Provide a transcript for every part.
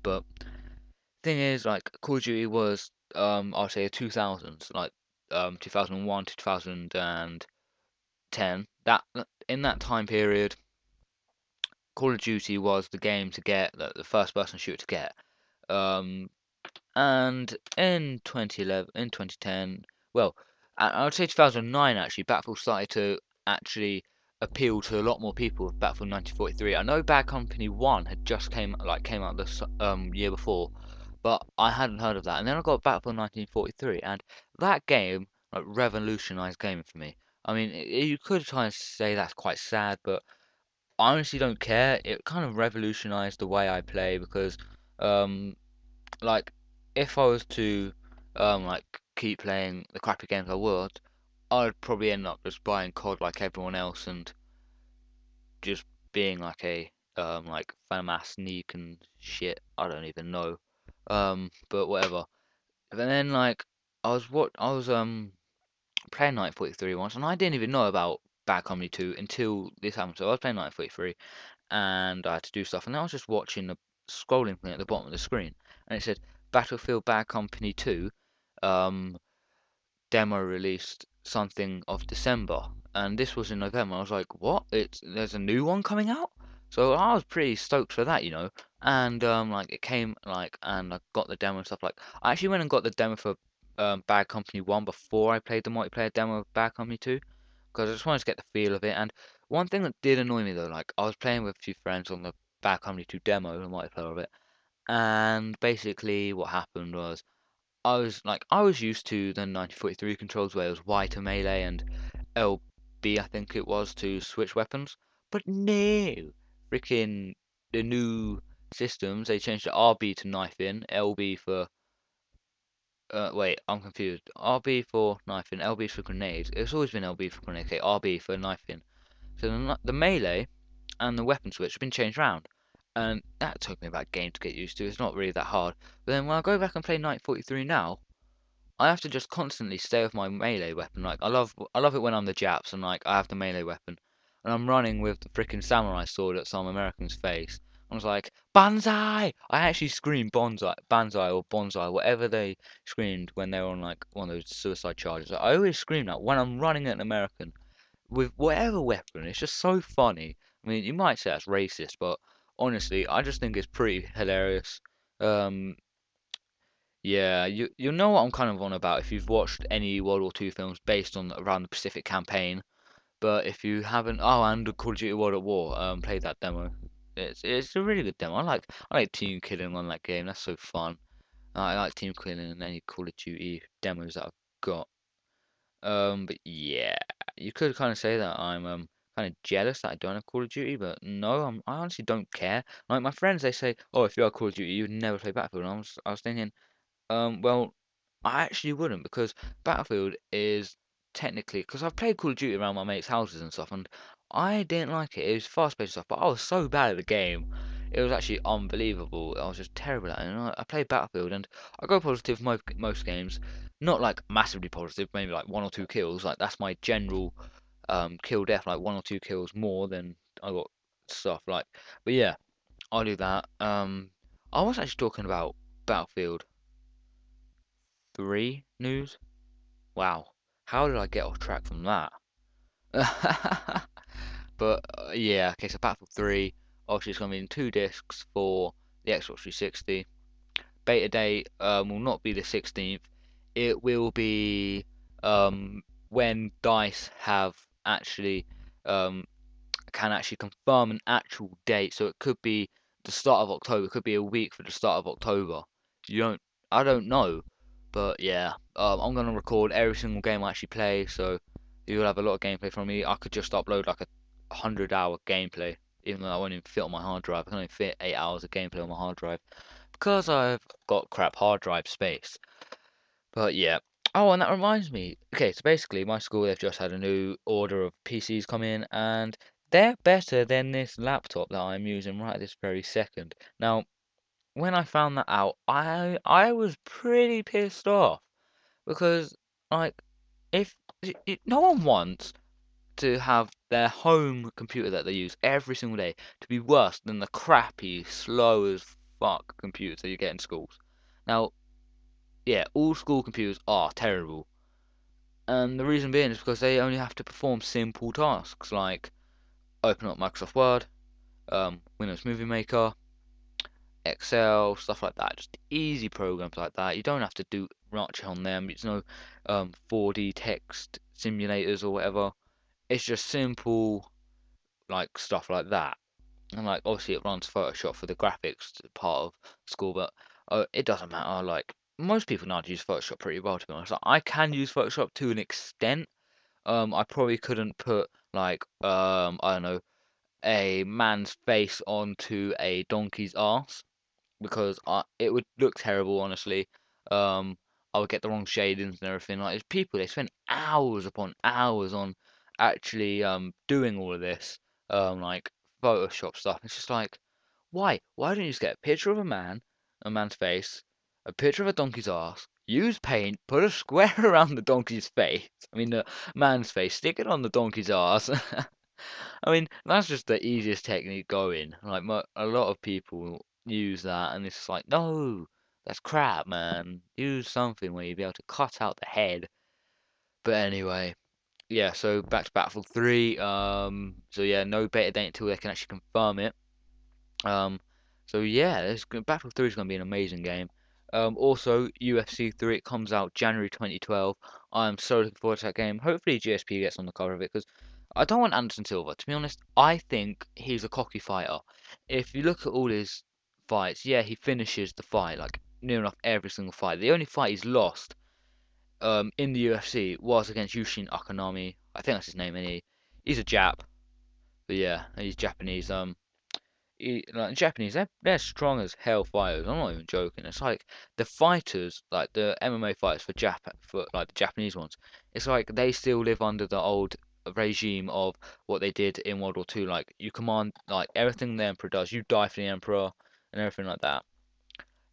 but thing is, like, Call of Duty was I'll say 2000s, like 2001 to 2010. That in that time period, Call of Duty was the game to get, the first person shooter to get. Um, and in 2011, in 2010, well, I would say 2009 actually, Battlefield started to actually appeal to a lot more people with Battlefield 1943. I know Bad Company 1 had just came out this year before, but I hadn't heard of that. And then I got Battlefield 1943, and that game like revolutionized gaming for me. I mean, you could try and say that's quite sad, but I honestly don't care. It kind of revolutionized the way I play because um like if I was to like keep playing the crappy games I would, I'd probably end up just buying COD like everyone else and just being like a like FAMAS sneak and shit. I don't even know. But whatever. And then like I was playing Night 43 once and I didn't even know about Bad Company 2 until this happened. So I was playing Night 43 and I had to do stuff and then I was just watching the scrolling thing at the bottom of the screen and it said Battlefield Bad Company 2 um, demo released something of December, and this was in November. I was like, "What? There's a new one coming out?" So I was pretty stoked for that, you know. And like it came like, and I got the demo and stuff. Like I actually went and got the demo for Bad Company 1 before I played the multiplayer demo of Bad Company 2, because I just wanted to get the feel of it. And one thing that did annoy me though, like I was playing with a few friends on the Bad Company 2 demo, the multiplayer of it, and basically what happened was I was used to the 1943 controls where it was Y to melee and LB I think it was to switch weapons. But no, freaking the new systems they changed the RB to knife in, LB for wait, I'm confused. RB for knife in, LB for grenades. It's always been LB for grenade. Okay, RB for knife in. So the melee and the weapon switch have been changed around. And that took me about a game to get used to. It's not really that hard. But then when I go back and play Night 43 now, I have to just constantly stay with my melee weapon. Like I love it when I'm the Japs and like I have the melee weapon and I'm running with the freaking samurai sword at some American's face. I was like, Banzai! I actually screamed Banzai or Bonsai, whatever they screamed when they were on like one of those suicide charges. I always scream that when I'm running at an American with whatever weapon. It's just so funny. I mean, you might say that's racist, but honestly, I just think it's pretty hilarious. Um, yeah, you know what I'm kind of on about if you've watched any World War II films based on around the Pacific Campaign. But if you haven't, oh, and the Call of Duty World at War, played that demo. It's a really good demo. I like team killing on that game. That's so fun. I like team killing in any Call of Duty demos that I've got. But yeah, you could kind of say that I'm kind of jealous that I don't have Call of Duty, but no, I honestly don't care. Like my friends, they say, oh, if you had Call of Duty, you'd never play Battlefield. And I was thinking. Well, I actually wouldn't because Battlefield is technically because I've played Call of Duty around my mates' houses and stuff, and I didn't like it. It was fast-paced stuff, but I was so bad at the game. It was actually unbelievable. I was just terrible at it. And I played Battlefield, and I go positive most games, not like massively positive, maybe like one or two kills. Like that's my general kill death, like one or two kills more than I got stuff. Like, but yeah, I'll do that. I was actually talking about Battlefield 3 news? Wow. How did I get off track from that? But yeah, okay, so Battlefield 3 obviously it's going to be in two discs for the Xbox 360. Beta date will not be the 16th. It will be when DICE have actually um, can actually confirm an actual date. So it could be the start of October. It could be a week for the start of October. You don't, I don't know, but yeah, I'm gonna record every single game I actually play. So you'll have a lot of gameplay from me. I could just upload like a 100-hour gameplay, even though I won't even fit on my hard drive. I can only fit 8 hours of gameplay on my hard drive because I've got crap hard drive space. But yeah. Oh, and that reminds me. Okay, so basically, my school they've just had a new order of PCs come in, and they're better than this laptop that I'm using right this very second. Now, when I found that out, I was pretty pissed off because like if no one wants to have their home computer that they use every single day to be worse than the crappy, slow as fuck computers that you get in schools. Now, yeah, all school computers are terrible. And the reason being is because they only have to perform simple tasks like open up Microsoft Word, Windows Movie Maker, Excel, stuff like that. Just easy programs like that. You don't have to do much on them. It's no 4D text simulators or whatever. It's just simple like stuff like that. And like obviously it runs Photoshop for the graphics part of school, but it doesn't matter. Like most people know how to use Photoshop pretty well, to be honest. Like, I can use Photoshop to an extent. I probably couldn't put like I don't know, a man's face onto a donkey's ass because it would look terrible, honestly. Um, I would get the wrong shadings and everything. Like, there's people, they spend hours upon hours on actually doing all of this, like Photoshop stuff. It's just like, why? Why don't you just get a picture of a man's face, a picture of a donkey's ass, use paint, put a square around the donkey's face, I mean the man's face, stick it on the donkey's ass. I mean, that's just the easiest technique going. Like, a lot of people use that, and it's just like, no, that's crap, man. Use something where you'd be able to cut out the head. But anyway, yeah. So back to Battlefield 3. So yeah, no beta date until they can actually confirm it. Um, so yeah, Battlefield 3 is going to be an amazing game. Also, UFC 3, it comes out January 2012. I'm so looking forward to that game. Hopefully, GSP gets on the cover of it because I don't want Anderson Silva. To be honest, I think he's a cocky fighter. If you look at all his fights, yeah, he finishes the fight like near enough every single fight. The only fight he's lost in the UFC was against Yushin Akanami. I think that's his name, and he's a Jap. But yeah, he's Japanese. Like Japanese, they're strong as hell fighters. I'm not even joking. It's like the fighters, like the MMA fighters for like the Japanese ones. It's like they still live under the old regime of what they did in World War Two. Like you command like everything the emperor does, you die for the emperor and everything like that.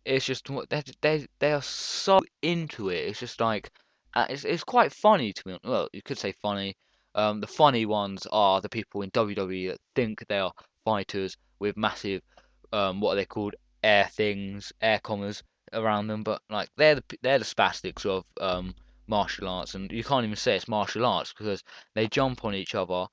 It's just they are so into it. It's just like it's quite funny to me. Well, you could say funny. The funny ones are the people in WWE that think they are fighters with massive what are they called, air things, air commas around them. But like they're the spastics of martial arts, and you can't even say it's martial arts because they jump on each other,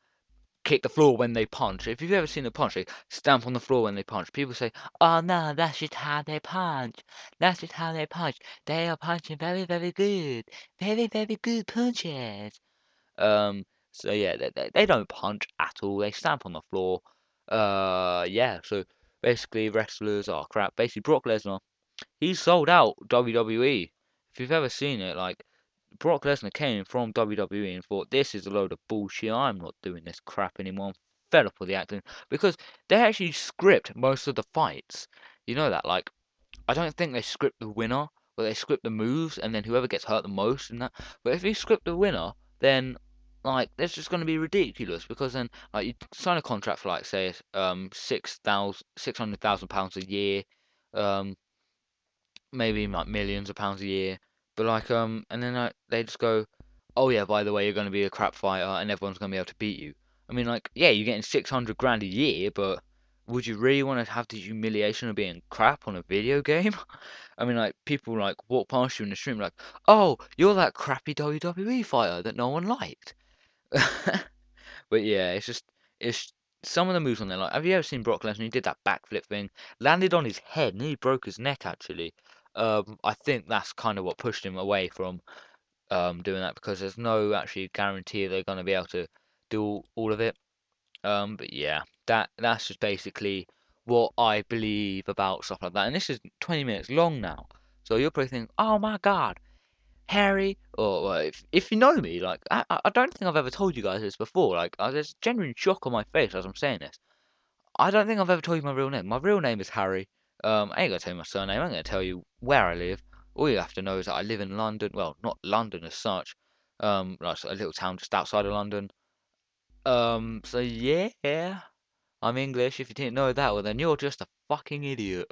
kick the floor when they punch. If you've ever seen a punch, they stamp on the floor when they punch. People say, "Oh no, that's just how they punch. That's just how they punch. They are punching very, very good, very, very good punches." So yeah, they don't punch at all. They stamp on the floor. Yeah. So basically, wrestlers are crap. Basically, Brock Lesnar, he sold out WWE. If you've ever seen it, like Brock Lesnar came from WWE and thought, this is a load of bullshit. I'm not doing this crap anymore. I'm fed up with the acting. Because they actually script most of the fights. You know that? Like, I don't think they script the winner, but they script the moves and then whoever gets hurt the most and that. But if you script the winner, then like that's just going to be ridiculous because then like you sign a contract for like say 600,000 pounds a year, um maybe like millions of pounds a year. But like and then they just go, oh yeah, by the way, you're going to be a crap fighter and everyone's going to be able to beat you. I mean, like, yeah, you're getting 600 grand a year, but would you really want to have the humiliation of being crap on a video game? I mean, like, people like walk past you in the stream like, oh, you're that crappy WWE fighter that no one liked. But yeah, it's some of the moves on there. Like, have you ever seen Brock Lesnar? He did that backflip thing, landed on his head, nearly broke his neck. Actually, I think that's kind of what pushed him away from doing that because there's no actually guarantee they're going to be able to do all of it. But yeah, that's just basically what I believe about stuff like that. And this is 20 minutes long now, so you're probably thinking, oh my God, Harry, or well, if you know me, like I don't think I've ever told you guys this before. Like there's genuine shock on my face as I'm saying this. I don't think I've ever told you my real name. My real name is Harry. I ain't gonna tell you my surname. I'm gonna tell you where I live. All you have to know is that I live in London. Well, not London as such. Like a little town just outside of London. So yeah, I'm English. If you didn't know that, well then you're just a fucking idiot.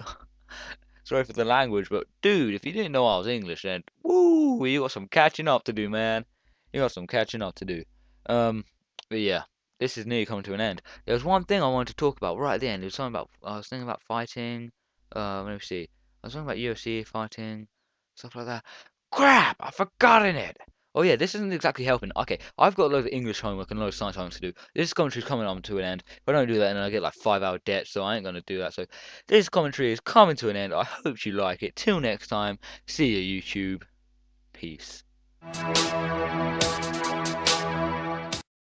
Sorry for the language, but dude, if you didn't know I was English, then woo, you got some catching up to do, man. You got some catching up to do. Um, but yeah, this is nearly coming to an end. There was one thing I wanted to talk about right at the end. It was something about I was thinking about fighting. Let me see. I was talking about UFC fighting, stuff like that. Crap! I've forgotten it! Oh yeah, this isn't exactly helping. Okay, I've got a load of English homework and a load of science homework to do. This commentary is coming on to an end. If I don't do that, then I get like 5-hour debt, so I ain't gonna do that. So this commentary is coming to an end. I hope you like it. Till next time, see you YouTube. Peace.